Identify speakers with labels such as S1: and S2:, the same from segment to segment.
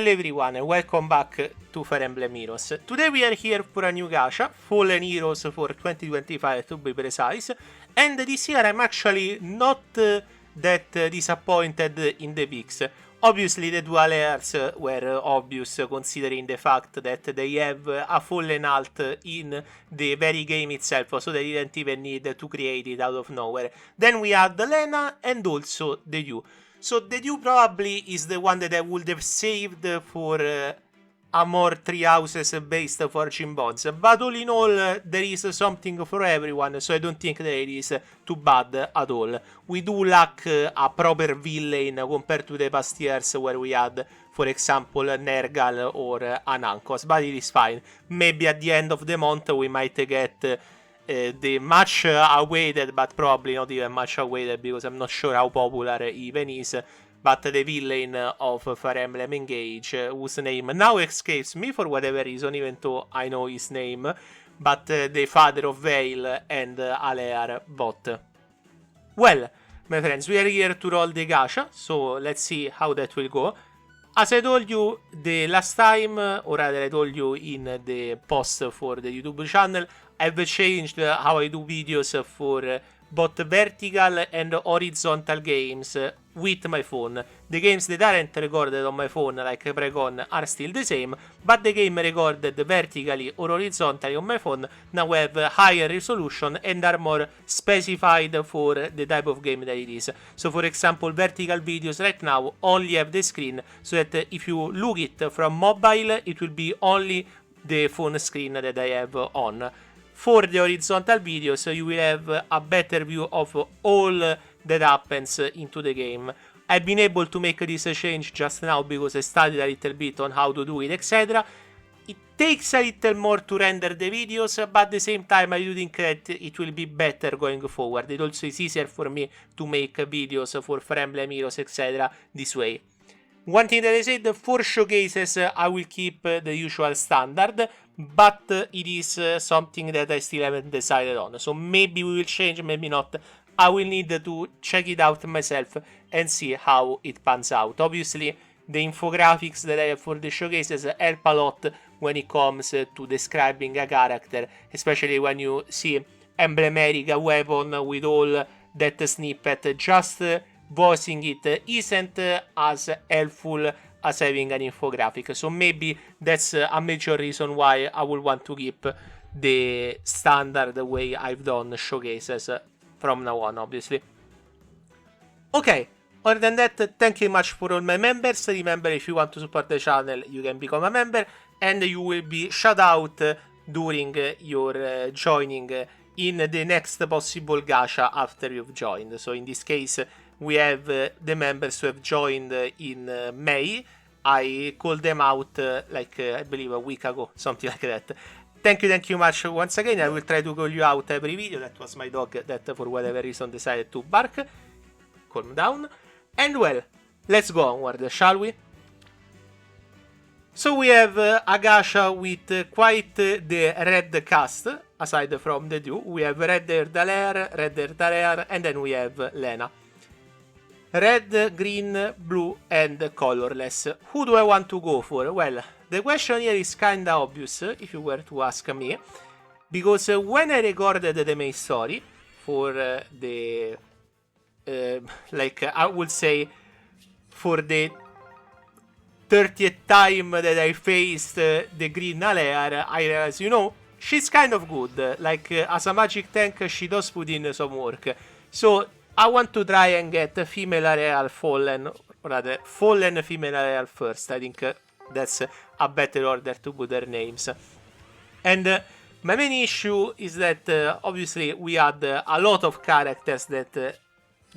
S1: Hello everyone and welcome back to Fire Emblem Heroes. Today we are here for a new gacha, Fallen Heroes for 2025 to be precise, and this year I'm actually not that disappointed in the picks. Obviously the dual Alears were obvious considering the fact that they have a Fallen alt in the very game itself, so they didn't even need to create it out of nowhere. Then we had Lena and also the Yu. So the Dew probably is the one that I would have saved for a more 3 houses based forging bonds. But all in all, there is something for everyone, so I don't think that it is too bad at all. We do lack a proper villain compared to the past years where we had, for example, Nergal or Anankos, but it is fine. Maybe at the end of the month we might get the much awaited, but probably not even much awaited because I'm not sure how popular it even is, but the villain of Fire Emblem Engage, whose name now escapes me for whatever reason, even though I know his name, but the father of Veil and Alear bot. Well, my friends, we are here to roll the gacha, so let's see how that will go. As I told you the last time, or rather I told you in the post for the YouTube channel, I've changed how I do videos for both vertical and horizontal games with my phone. The games that aren't recorded on my phone, like Precon, are still the same, but the game recorded vertically or horizontally on my phone now have higher resolution and are more specified for the type of game that it is. So for example, vertical videos right now only have the screen, so that if you look it from mobile, it will be only the phone screen that I have on. For the horizontal videos, you will have a better view of all that happens into the game. I've been able to make this change just now because I studied a little bit on how to do it, etc. It takes a little more to render the videos, but at the same time I do think that it will be better going forward. It also is easier for me to make videos for Fire Emblem Heroes, etc. this way. One thing that I said, for showcases I will keep the usual standard, but it is something that I still haven't decided on. So maybe we will change, maybe not. I will need to check it out myself and see how it pans out. Obviously, the infographics that I have for the showcases help a lot when it comes to describing a character, especially when you see emblematic weapon with all that snippet. Just voicing it isn't as helpful as having an infographic, so maybe that's a major reason why I would want to keep the standard way I've done showcases from now on, obviously. Okay, other than that, thank you much for all my members. Remember, if you want to support the channel, you can become a member, and you will be shout out during your joining in the next possible gacha after you've joined. So in this case, we have the members who have joined in May. I called them out I believe a week ago, something like that. Thank you much once again. I will try to call you out every video. That was my dog that for whatever reason decided to bark. Calm down. And well, let's go onward, shall we? So we have a gacha with quite the red cast, aside from the Dew. We have red-haired Alear, red-haired Alear, and then we have Lena. Red, green, blue, and colorless. Who do I want to go for? Well, the question here is kinda obvious, if you were to ask me, because when I recorded the main story for the, I would say, for the 30th time that I faced the green Alear, I realized, you know, she's kind of good. Like, as a magic tank, she does put in some work. So I want to try and get female Alear Fallen, or rather, Fallen female Alear first. I think that's a better order to put their names. And my main issue is that, obviously, we had a lot of characters that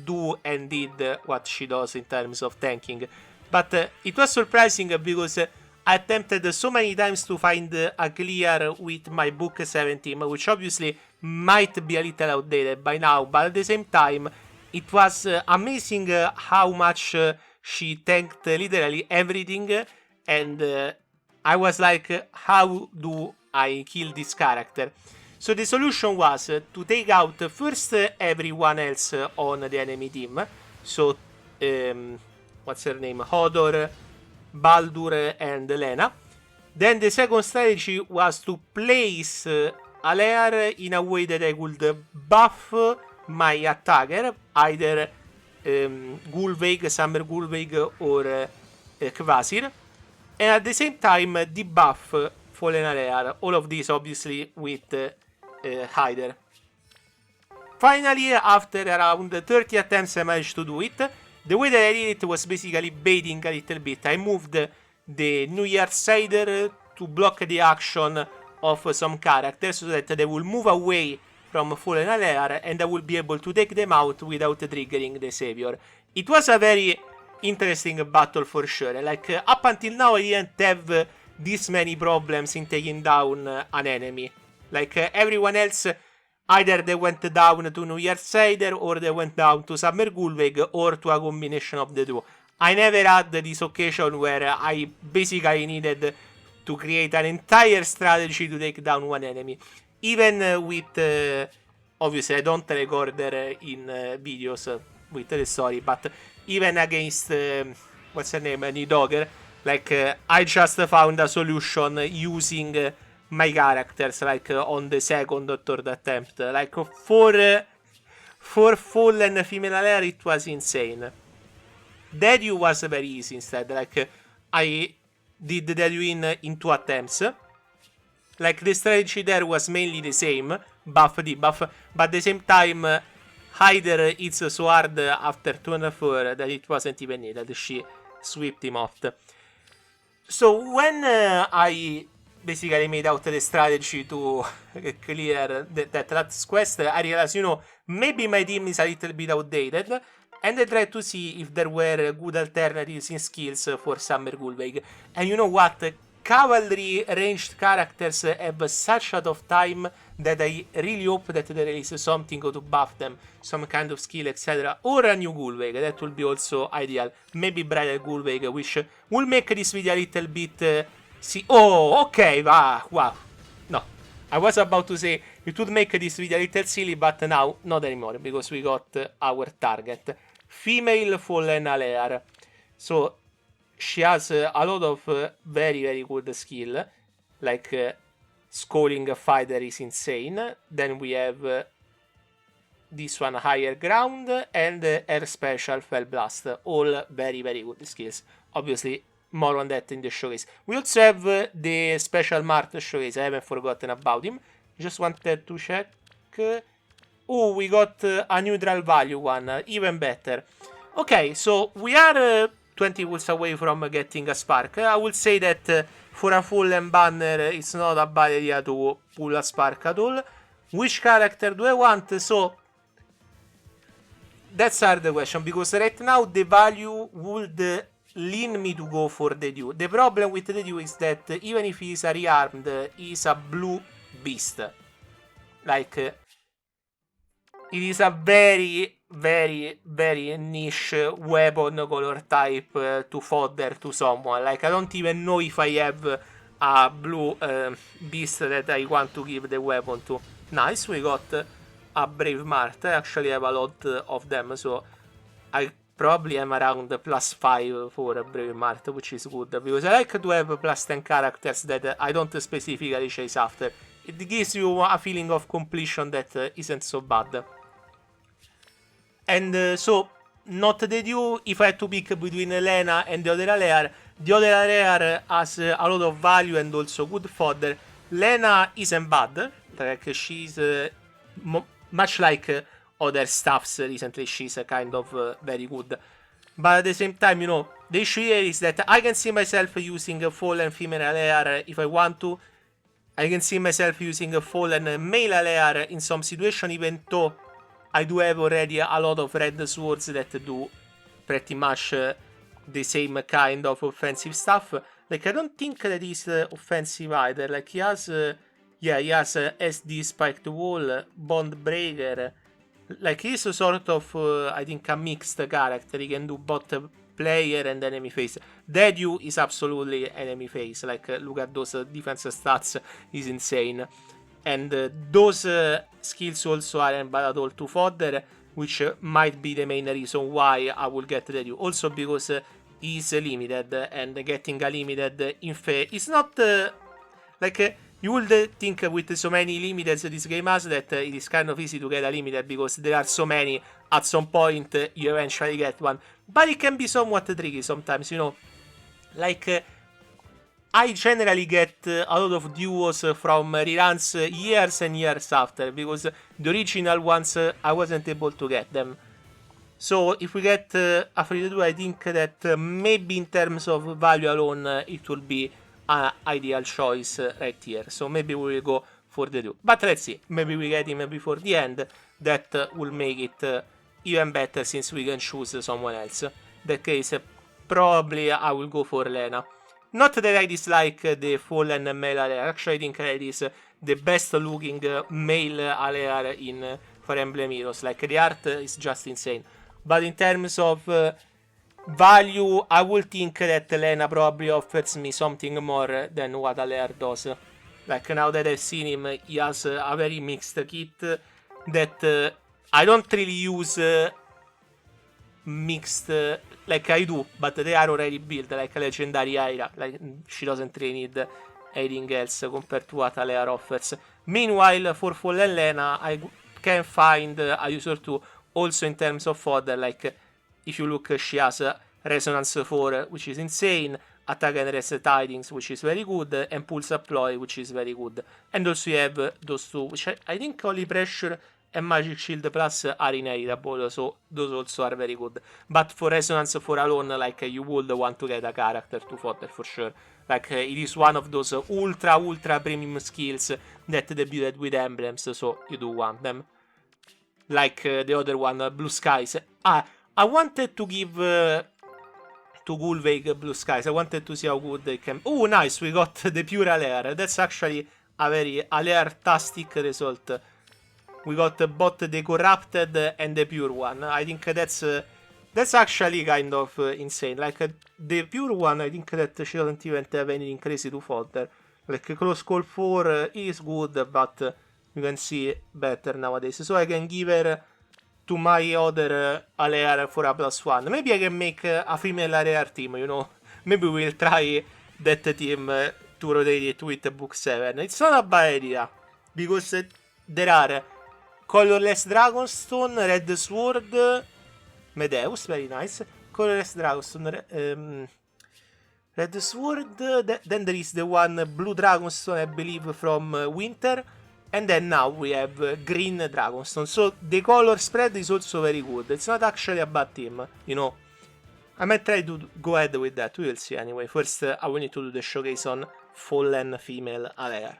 S1: do and did what she does in terms of tanking. But it was surprising because I attempted so many times to find a clear with my book 17, which obviously might be a little outdated by now, but at the same time, it was amazing how much she tanked literally everything, and I was like, how do I kill this character? So the solution was to take out first everyone else on the enemy team. So, what's her name? Hodor, Baldur and Lena. Then the second strategy was to place Alear in a way that I would buff my attacker, either Gulveig, Summer Gulveig, or Kvasir, and at the same time debuff Fallen Alear. All of these obviously with Hyder. Finally, after around 30 attempts I managed to do it. The way that I did it was basically baiting a little bit. I moved the New Year's Cider to block the action of some characters so that they will move away from Fallen Alear and I will be able to take them out without triggering the Savior. It was a very interesting battle for sure. Like, up until now I didn't have this many problems in taking down an enemy. Like, everyone else, either they went down to New Year's Cider or they went down to Summer Gulveig or to a combination of the two. I never had this occasion where I basically needed to create an entire strategy to take down one enemy. Even with, obviously I don't record in videos with the story, but even against, what's her name, Nidogger, like, I just found a solution using my characters, like, on the second or third attempt. Like, for Fallen Female Alear, it was insane. Dedu was very easy instead. Like, I did Dedu in 2 attempts. Like, the strategy there was mainly the same, buff, debuff, but at the same time, Hyder hits so hard after 2 and 4 that it wasn't even needed. She swept him off. So when I basically made out the strategy to clear that last quest, I realized, you know, maybe my team is a little bit outdated, and I tried to see if there were good alternatives in skills for Summer Gulveig. And you know what? Cavalry ranged characters have such a tough time that I really hope that there is something to buff them, some kind of skill, etc. Or a new Gulveig, that will be also ideal. Maybe Bridal Gulveig, which will make this video a little bit... Oh, okay, wow. No, I was about to say it would make this video a little silly, but now not anymore, because we got our target. Female Fallen Alear. So, she has a lot of very, very good skill. Like, Scoring Fighter is insane. Then we have this one, Higher Ground, and Air Special, Fell Blast. All very, very good skills. Obviously, more on that in the showcase. We also have the Special Mart showcase. I haven't forgotten about him. Just wanted to check. Oh, we got a neutral value one. Even better. Okay, so we are 20 volts away from getting a spark. I would say that for a Fallen banner, it's not a bad idea to pull a spark at all. Which character do I want? So, that's the question, because right now the value would lean me to go for the Dew. The problem with the Dew is that even if he is a rearmed, he is a blue beast. Like, it is a very, very, very niche weapon color type to fodder to someone. Like, I don't even know if I have a blue beast that I want to give the weapon to. Nice, we got a Brave Mart. I actually have a lot of them, so I probably am around +5 for Brave Mart, which is good, because I like to have +10 characters that I don't specifically chase after. It gives you a feeling of completion that isn't so bad. And so, not the Dew, if I had to pick between Lena and the other Alear has a lot of value and also good fodder. Lena isn't bad, like she's much like other stuffs recently, she's kind of very good. But at the same time, you know, the issue here is that I can see myself using a Fallen Female Alear if I want to. I can see myself using a Fallen Male Alear in some situation, even though I do have already a lot of red swords that do pretty much the same kind of offensive stuff. Like, I don't think that he's offensive either. Like, he has, yeah, he has SD Spiked Wall, Bond Breaker. Like, he's a sort of, I think, a mixed character. He can do both player and enemy face. Dedu is absolutely enemy face. Like, look at those defense stats, is insane. And those skills also aren't bad at all to fodder, which might be the main reason why I will get Dedu. Also because is limited, and getting a limited is not like you would think with so many limiteds this game has that it is kind of easy to get a limited because there are so many. At some point you eventually get one, but it can be somewhat tricky sometimes, you know. Like I generally get a lot of duos from reruns years and years after, because the original ones I wasn't able to get them. So if we get a free to do, I think that maybe in terms of value alone, it will be an ideal choice right here. So maybe we will go for the do. But let's see, maybe we get him before the end. That will make it even better, since we can choose someone else. In that case, probably I will go for Lena. Not that I dislike the fallen male Alear. Actually, I think that it is the best looking male Alear in Fire Emblem Heroes. Like, the art is just insane. But in terms of value, I would think that Lena probably offers me something more than what Alear does. Like, now that I've seen him, he has a very mixed kit that I don't really use mixed, like I do, but they are already built, like a legendary Aira. Like, she doesn't really need anything else compared to what Alear offers. Meanwhile, for Fallen Lena, I can find a user too. Also in terms of fodder, like, if you look, she has Resonance 4, which is insane, Attack and Rest Tidings, which is very good, and Pulse Apply, which is very good. And also you have those two, which I think Holy Pressure and Magic Shield Plus are inheritable, so those also are very good. But for Resonance 4 alone, like, you would want to get a character to fodder for sure. Like, it is one of those ultra premium skills that debuted with emblems, so you do want them. Like the other one, Blue Skies. I wanted to give to Gulveig Blue Skies. I wanted to see how good they can. Oh, nice, we got the pure Alear. That's actually a very Alear-tastic result. We got both the corrupted and the pure one. I think that's actually kind of insane. Like, the pure one, I think that she doesn't even have anything crazy to fodder. Like, Close Call 4 is good, but you can see better nowadays. So I can give her to my other Alear for a +1. Maybe I can make a female Alear team, you know. Maybe we'll try that team to rotate it with Book 7. It's not a bad idea, because there are Colorless Dragonstone, Red Sword, Medeus, very nice. Colorless Dragonstone, Red Sword, then there is the one Blue Dragonstone, I believe, from Winter. And then now we have Green Dragonstone. So the color spread is also very good. It's not actually a bad team, you know. I might try to go ahead with that. We will see anyway. First, I will need to do the showcase on Fallen Female Alear.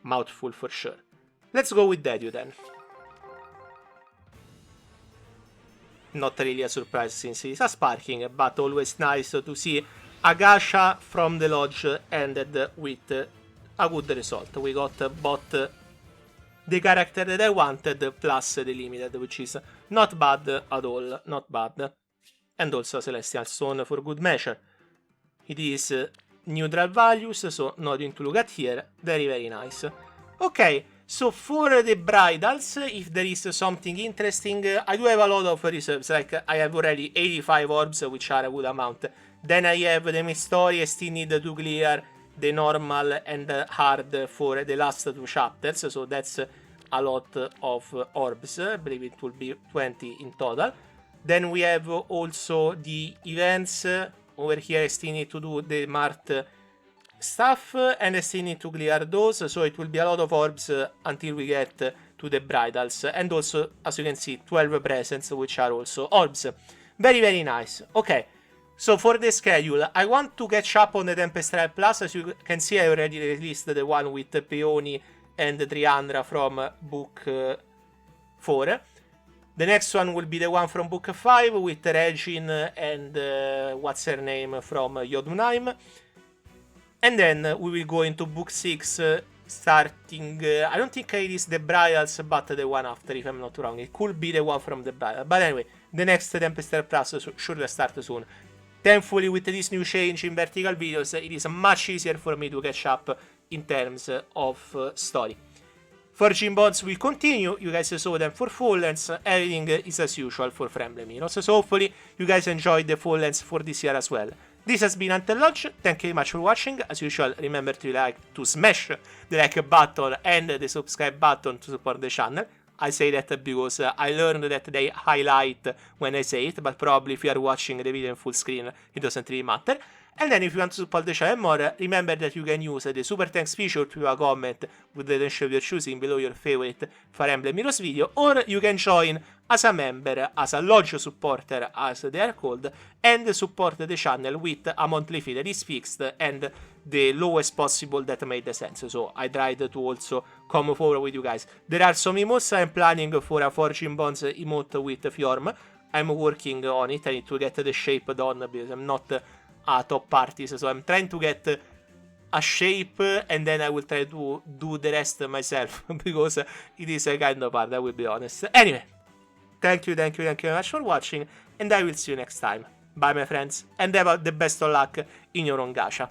S1: Mouthful for sure. Let's go with Dedu then. Not really a surprise since he's a sparking, but always nice to see a Gacha from the lodge ended with a good result. We got both the character that I wanted plus the limited, which is not bad at all, not bad. And also a Celestial Stone for good measure. It is neutral values, so nothing to look at here. Very nice. Okay, so for the bridals, if there is something interesting, I do have a lot of reserves. Like, I have already 85 orbs, which are a good amount. Then I have the main story. I still need to clear the normal and hard for the last two chapters, so that's a lot of orbs. I believe it will be 20 in total. Then we have also the events. Over here I still need to do the Mart stuff, and I still need to clear those, so it will be a lot of orbs until we get to the bridals. And also, as you can see, 12 presents, which are also orbs. Very nice. Okay. So for the schedule, I want to catch up on the Tempest Trial Plus. As you can see, I already released the one with Peony and Triandra from Book 4. The next one will be the one from Book 5 with Regin and what's her name from Yodunheim. And then we will go into Book 6 starting... I don't think it is the Bridals, but the one after, if I'm not wrong. It could be the one from the Bridals. But anyway, the next Tempest Trial Plus should start soon. Thankfully, with this new change in vertical videos, it is much easier for me to catch up in terms of story. Forging Bonds will continue. You guys saw them for Full Lengths. Everything is as usual for Fire Emblem Heroes. So hopefully you guys enjoyed the Full Lengths for this year as well. This has been Until Launch. Thank you very much for watching. As usual, remember to smash the like button and the subscribe button to support the channel. I say that because I learned that they highlight when I say it, but probably if you are watching the video in full screen, it doesn't really matter. And then if you want to support the channel more, remember that you can use the super thanks feature to leave a comment with the tension of your choosing below your favorite Fire Emblem Heroes video, or you can join as a member, as a lodge supporter as they are called, and support the channel with a monthly fee that is fixed and the lowest possible that made sense. So I tried to also come forward with you guys. There are some emotes I'm planning for a Forging Bonds emote with Fjorm. I'm working on it. I need to get the shape done because I'm not a top artist, so I'm trying to get a shape and then I will try to do the rest myself because it is a kind of hard, I will be honest. Anyway, thank you very much for watching, and I will see you next time. Bye my friends, and have the best of luck in your own gacha.